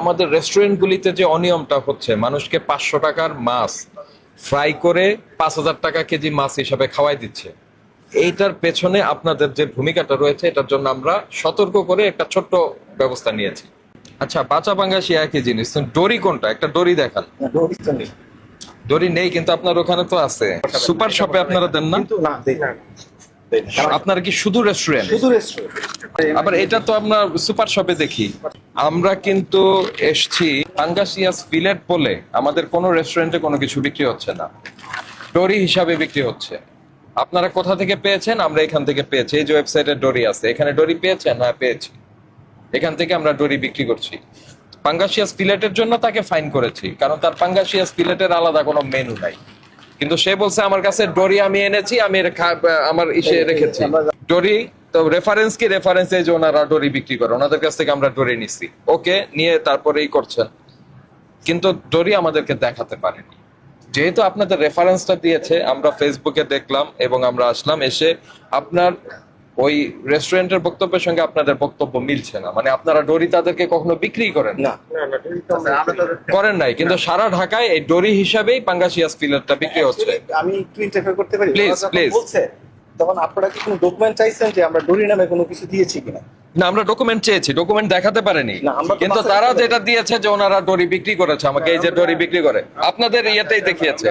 আমাদের রেস্টুরেন্টগুলিতে যে অনিয়মটা হচ্ছে, মানুষকে 500 টাকার মাছ ফ্রাই করে 5,000 টাকা কেজি মাছ হিসাবে খাওয়াই দিচ্ছে, এইটার পেছনে আপনাদের যে ভূমিকাটা রয়েছে, এটার জন্য আমরা সতর্ক করে একটা ছোট্ট ব্যবস্থা নিয়েছি। আচ্ছা, বাচা পাঙ্গাসি একই জিনিস, ডরি কোনটা? একটা ডরি দেখান। ডরি নেই, কিন্তু আপনার ওখানে তো আছে। সুপার শপে আপনারা দেন না? আপনারা কি শুধু রেস্টুরেন্ট? আবার এটা তো আমরা সুপার শপে দেখি। আমরা কিন্তু এসছি পাঙ্গাসিয়াস ফিলেট বলে, আমাদের কোনো রেস্টুরেন্টে কোনো কিছু বিক্রি হচ্ছে না, ডরি হিসাবে বিক্রি হচ্ছে। আপনারা কোথা থেকে পেয়েছেন? আমরা এখান থেকে পেয়েছি। এই যে ওয়েবসাইটে ডরি আছে, এখানে ডরি পেয়েছেন? হ্যাঁ, পেয়েছি। এখান থেকে আমরা ডরি বিক্রি করছি। পাঙ্গাসিয়াস ফিলেটের জন্য তাকে ফাইন করেছি, কারণ তার পাঙ্গাসিয়াস ফিলেটের আলাদা কোনো মেনু নাই। কিন্তু সে বলছে আমার কাছে ডরি আমি এনেছি, আমি আমার ইসে রেখেছি ডরি। তো রেফারেন্স কি? রেফারেন্স এই যে ওনারা ডরি বিক্রি করে, ওনাদের কাছ থেকে আমরা ডরি নিছি। ওকে, নিয়ে তারপরেই করছেন, কিন্তু ডরি আমাদেরকে দেখাতে পারেনি। যেহেতু আপনাদের রেফারেন্সটা দিয়েছে, আমরা ফেসবুকে দেখলাম এবং আমরা আসলাম। এসে আপনার ওই রেস্টুরেন্টের বক্তব্যের সঙ্গে আপনাদের বক্তব্য মিলছে না। মানে আপনারা ডরি তাদেরকে কখনো বিক্রি করেন না? করেন নাই, কিন্তু সারা ঢাকায় এই ডরি হিসাবেই পাঙ্গাসিয়াস ফিলেটটা বিক্রি হচ্ছে। আমি একটু ইন্টারফেয়ার করতে পারি? Please please. তখন আপনারা কি কোনো ডকুমেন্ট চাইছেন যে আমরা ডরি নামে কোনো কিছু দিয়েছি কিনা? না, আমরা ডকুমেন্ট চেয়েছি, ডকুমেন্ট দেখাতে পারেনি। কিন্তু তারা যেটা দিয়েছে যে ওনারা ডরি বিক্রি করেছে আমাকে, এই যে ডরি বিক্রি করে, আপনাদের ইয়েতেই দেখিয়েছে।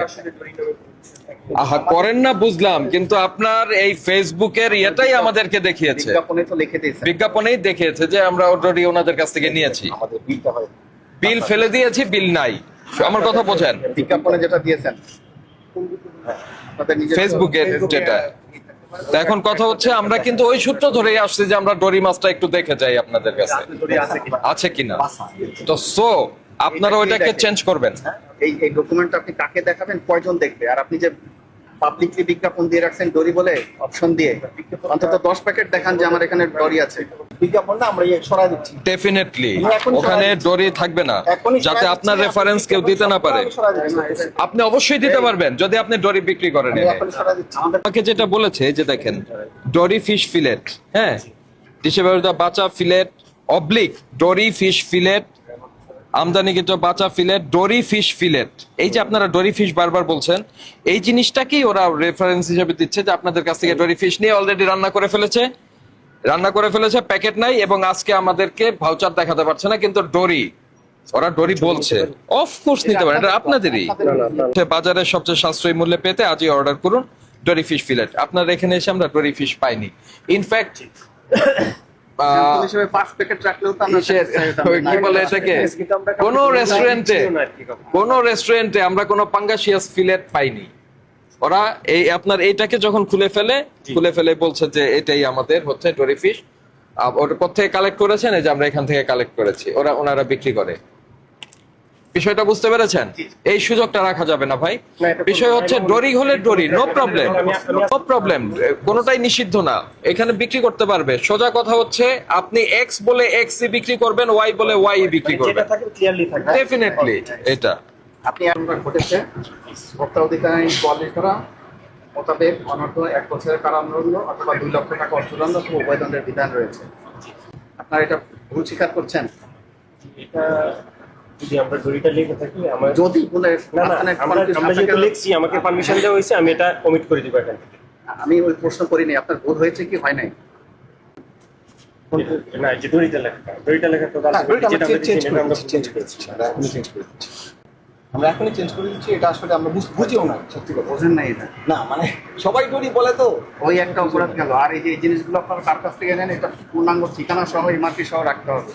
আহা, করেন না বুঝলাম, কিন্তু আপনার এই ফেসবুকের ইয়েটাই আমাদেরকে দেখিয়েছে, বিজ্ঞাপনেই দেখিয়েছে যে আমরা ডরি ওনাদের কাছ থেকে নিয়েছি। বিল ফেলে দিয়েছি, বিল নাই। আমার কথা বোঝেন। বিজ্ঞাপনে যেটা দিয়েছেন ফেসবুকের যেটা। এখন কথা হচ্ছে, আমরা কিন্তু ওই সূত্র ধরেই আসছি যে আমরা ডরি মাছটা একটু দেখে যাই আপনাদের কাছে আছে কিনা। তো সো আপনারা ওইটাকে চেঞ্জ করবেন। এই ডকুমেন্ট আপনি কাকে দেখাবেন, কয়জন দেখবে? আর আপনি যে পাবলিকলি বিজ্ঞাপন দিয়ে রাখছেন ডরি বলে অপশন দিয়ে, অন্তত 10 প্যাকেট দেখান যে আমার এখানে ডরি আছে। বিজ্ঞাপনটা আমরা সরাই দিচ্ছি। ডেফিনেটলি ওখানে ডরি থাকবে না, যাতে আপনার রেফারেন্স কেউ দিতে না পারে। আপনি অবশ্যই দিতে পারবেন যদি আপনি ডরি বিক্রি করেন। আমাকে যেটা বলেছে যে দেখেন, ডরি ফিশ ফিলেট, হ্যাঁ, হিসেবে বাচা ফিলেট অবলিক ডরি ফিশ ফিলেট, আমদানিকৃত বাচা ফিলেট, ডরি ফিশ ফিলেট। এই যে আপনারা ডরি ফিশ বারবার বলছেন, এই জিনিসটাকেই ওরা রেফারেন্স হিসেবে দিচ্ছে যে আপনাদের কাছ থেকে ডরি ফিশ নিয়ে অলরেডি রান্না করে ফেলেছে, প্যাকেট নাই, এবং আজকে আমাদেরকে ভাউচার দেখাতে পারছে না, কিন্তু ডরি, ওরা ডরি বলছে। অফকোর্স নিতে পারেন, এটা আপনাদেরই। বাজারের সবচেয়ে সাশ্রয়ী মূল্যে পেতে আজই অর্ডার করুন ডরি ফিশ ফিলেট। আপনার এখানে এসে আমরা ডরি ফিশ পাইনি। ইনফ্যাক্ট কোন রেস্টুরেন্টে আমরা কোনো পাঙ্গাসিয়াস ফিলেট পাইনি। ওরা এই আপনার এইটাকে যখন খুলে ফেলে বলছে যে এটাই আমাদের হচ্ছে ডরি ফিশ। ওটা কোথেকে কালেক্ট করেছেন? এই যে আমরা এখান থেকে কালেক্ট করেছি, ওনারা বিক্রি করে। বিষয়টা বুঝতে পেরেছেন? এই সুযোগটা রাখা যাবে না ভাই। বিষয় হচ্ছে ডরি হলে ডরি, নো প্রবলেম, কোনোটাই নিষিদ্ধ না, এখানে বিক্রি করতে পারবে। সোজা কথা হচ্ছে, আপনি এক্স বলে এক্স বিক্রি করবেন, ওয়াই বলে ওয়াই বিক্রি করবেন, ডেফিনেটলি। এটা আপনি আমরা ঘটেছে ভোক্তা অধিকার আইন 44 ধারা মোতাবেক অনূর্ধ্ব 1 বছরের কারাদণ্ড অথবা 2 লক্ষ টাকা অর্থদণ্ড অথবা উভয়দণ্ডের বিধান রয়েছে। আপনারা এটা ভুল স্বীকার করছেন? এটা যদি আমরা ডরিটা লিখে থাকি, আমার যদি বলে আমরা যেটা লিখছি আমাকে পারমিশন দেওয়া হয়েছে, আমি এটা কমিট করে দিব এখান থেকে। আমি ওই প্রশ্ন করিনি, আপনার ভুল হয়েছে কি হয় নাই? না, যে ডরিটা লেখা তো আমরা এখনই চেঞ্জ করে দিচ্ছি। এটা আসলে আমরা বুঝিও না, সত্যি কথা বোঝেন না। এটা না, মানে সবাই ডরি বলে তো ওই একটা অপরাধ গেল। আর এই যে জিনিসগুলো আপনারা কার কাছ থেকে নেন, এটা পূর্ণাঙ্গ ঠিকানা সহ এমআরপি সহ রাখতে হবে।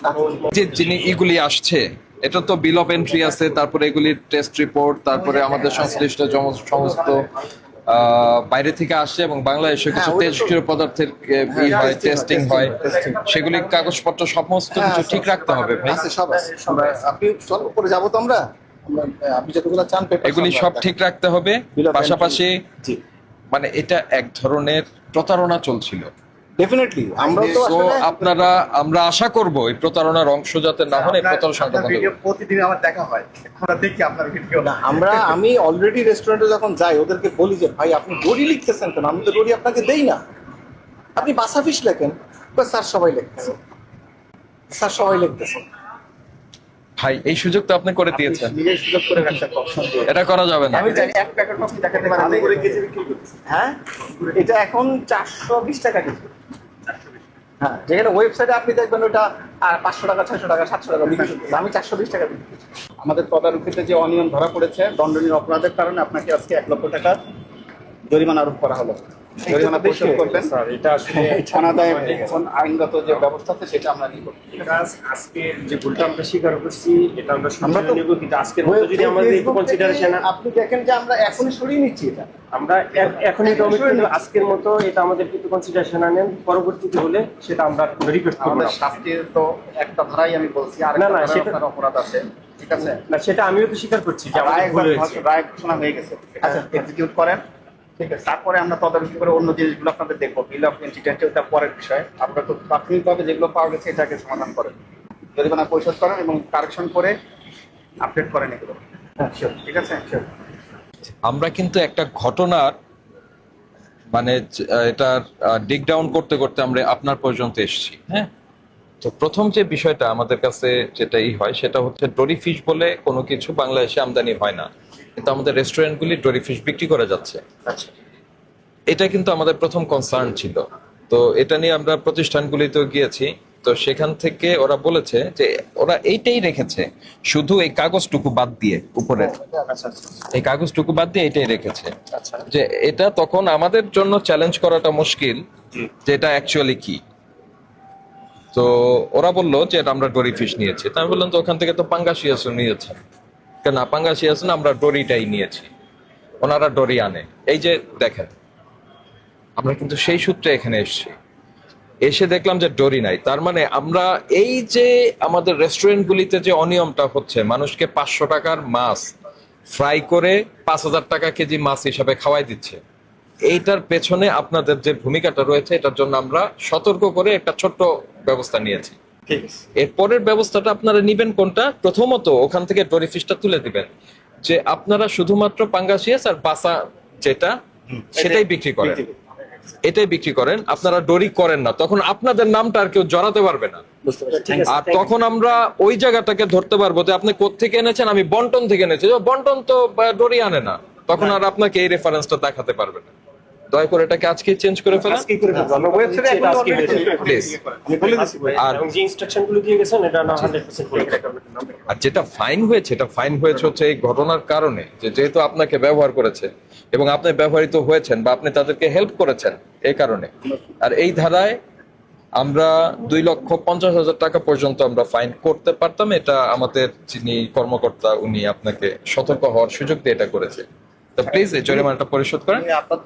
যে এগুলি আসছে, এটা তো বিল অফ এন্ট্রি আছে, তারপরে এগুলির টেস্ট রিপোর্ট, তারপরে আমাদের সংশ্লিষ্ট সমস্ত বাইরে থেকে আসছে এবং বাংলাদেশে কিছু তেজস্ক্রিয় পদার্থের হয়, টেস্টিং হয়, সেগুলি কাগজপত্র সমস্ত কিছু ঠিক রাখতে হবে ভাই। আপনি চল উপরে যাবো তো আমরা, আপনি যতগুলো চান এগুলি সব ঠিক রাখতে হবে। পাশাপাশি মানে এটা এক ধরনের প্রতারণা চলছিল, ডেফিনেটলি। আমরা আশা করব এই প্রতারণার অংশ যাতে না হয়। প্রতিদিন আমার দেখা হয়, আমরা দেখি আপনার ভিডিও। না, আমি অলরেডি রেস্টুরেন্টে যখন যাই ওদেরকে বলি যে ভাই আপনি ডরি লিখতেছেন কেন? আমি তো ডরি আপনাকে দেই না, আপনি বাসা ফিশ লেখেন। স্যার সবাই লিখতেছে। ভাই এই সুযোগ তো আপনি করে দিয়েছেন, নিজেই সুযোগ করে রাখছেন অপশন দিয়ে। এটা করা যাবে না। আমি জানি এক প্যাকেট কফি দেখাতে পারেন হ্যাঁ, এটা এখন 420 টাকা কেজি। হ্যাঁ, যেখানে ওয়েবসাইটে আপনি দেখবেন ওটা 500 টাকা 600 টাকা 700 টাকা বিক্রি করতেছে, আমি 420 টাকা বিক্রি করছি। আমাদের তদারকিতে যে অনিয়ম ধরা পড়েছে দণ্ডনীয় অপরাধের কারণে আপনাকে আজকে 1 লক্ষ টাকা জরিমানা আরোপ করা হলো। জরিমানা পরিশোধ করবেন, স্যার এটা আসলে থানাদায় আইনগত যে ব্যবস্থা আছে সেটা আমরা নিব। এটা আজকে যে ভুলটা আমরা স্বীকার করছি এটা আমরা আমরা শুনতে তো- নেব, কিন্তু আজকের মতো যদি আমাদের একটু কনসিডারেশন আপনি দেখেন যে আমরা এখনই সরিয়ে নিচ্ছি এটা। আমরা এখন এটা omit করে দেব। আজকের মতো এটা আমাদের কিন্তু কনসিডারেশন আনেন, পরবর্তীতে হলে সেটা আমরা রিকোয়েস্ট করব আমাদের না। শাস্তির তো একটা ধারাই আমি বলছি, আর না, একটা না, ধারায় সেটা- আপনার অপরাধ আছে, ঠিক আছে? না সেটা আমিও তো স্বীকার করছি যে আমাদের ভুল হয়েছে। রায় ঘোষণা হয়ে গেছে, আচ্ছা এক্সিকিউট করেন, ঠিক আছে? তারপরে আমরা তদারকি করে অন্য জিনিসগুলো আপনাদের দেখবো। বিল অফ ইনসিডেন্ট ওটা পরের বিষয়। আপনারা তো প্রাথমিকভাবে যেগুলো পাওয়া গেছে এটাকে সমাধান করেন, জরিমানা পরিশোধ করেন এবং কারেকশন করে আপডেট করেন এগুলো। হ্যাঁ শিওর, ঠিক আছে শিওর। আমরা কিন্তু একটা ঘটনার মানে এটার ডিগ ডাউন করতে করতে আমরা আপনার পর্যন্ত এসেছি। হ্যাঁ, তো প্রথম যে বিষয়টা আমাদের কাছে যেটাই হয় সেটা হচ্ছে ডরি ফিশ বলে কোনো কিছু বাংলাদেশে আমদানি হয় না, কিন্তু আমাদের রেস্টুরেন্টগুলি ডরি ফিশ বিক্রি করে যাচ্ছে। আচ্ছা, এটা কিন্তু আমাদের প্রথম কনসার্ন ছিল। তো এটা নিয়ে আমরা প্রতিষ্ঠানগুলিতেও গিয়েছি, তো সেখান থেকে ওরা বলেছে যে ওরা এইটাই রেখেছে, শুধু এই কাগজটুকু বাদ দিয়ে উপরে, আচ্ছা আচ্ছা এই কাগজটুকু বাদ দিয়ে এটাই রেখেছে। আচ্ছা। যে এটা তখন আমাদের জন্য চ্যালেঞ্জ করাটা মুশকিল যে এটা অ্যাকচুয়ালি কি। তো ওরা বললো যে এটা আমরা ডরি ফিশ নিয়েছি। তো আমি বললাম তো ওখান থেকে তো পাঙ্গাসিয়াস নিয়েছে, কেন পাঙ্গাসিয়াস না, আমরা ডরিটাই নিয়েছি। ওনারা ডরি আনে। এই যে দেখেন, আমরা কিন্তু সেই সূত্রে এখানে এসেছি, এসে দেখলাম যে ডরি নাই। তার মানে আমরা এই যে আমাদের রেস্টুরেন্টগুলিতে যে অনিয়মটা হচ্ছে, মানুষকে 500 টাকার মাছ ফ্রাই করে 5000 টাকা কেজি মাছ হিসাবে খাওয়াই দিচ্ছে, এইটার পেছনে আপনাদের যে ভূমিকাটা রয়েছে এটার জন্য আমরা সতর্ক করে একটা ছোট্ট ব্যবস্থা নিয়েছি। ঠিক আছে। এরপরের ব্যবস্থাটা আপনারা নিবেন কোনটা? প্রথমত ওখান থেকে ডরি ফিশটা তুলে দিবেন, যে আপনারা শুধুমাত্র পাঙ্গাসিয়াস আর বাসা যেটা সেটাই বিক্রি করেন, এটাই বিক্রি করেন, আপনারা ডরি করেন না। তখন আপনাদের নামটা আর কেউ জড়াতে পারবে না। বুঝতে পারছি, ঠিক আছে। আর তখন আমরা ওই জায়গাটাকে ধরতে পারবো যে আপনি কোত্থেকে এনেছেন, আমি বন্টন থেকে এনেছি। বন্টন তো ডরি আনে না, তখন আর আপনাকে এই রেফারেন্সটা দেখাতে পারবে না। দয়া করে এটাকে আজকে চেঞ্জ করে ফেলেন আজকেই করে ফেলবো। আমরা ওয়েবসাইটে এটা এখন আজকেই already করে change ফেলবো। করে প্লিজ। আমি বলে দিচ্ছি ভাই। আর এবং যে ইনস্ট্রাকশন গুলো দিয়ে গেছেন এটা না 100% ফলো আর যেটা ফাইন হয়েছে, এটা ফাইন হয়েছে হচ্ছে এই ঘটনার কারণে, যে যেহেতু আপনাকে ব্যবহার করেছে এবং আপনি ব্যবহৃত হয়েছেন বা আপনি তাদেরকে হেল্প করেছেন এই কারণে। আর এই ধারায় আমরা 2,50,000 টাকা পর্যন্ত আমরা ফাইন করতে পারতাম। এটা আমাদের যিনি কর্মকর্তা উনি আপনাকে সতর্ক হওয়ার সুযোগ দিয়ে এটা করেছে। তো প্লিজ এই জরিমানাটা পরিশোধ করেন। আপনার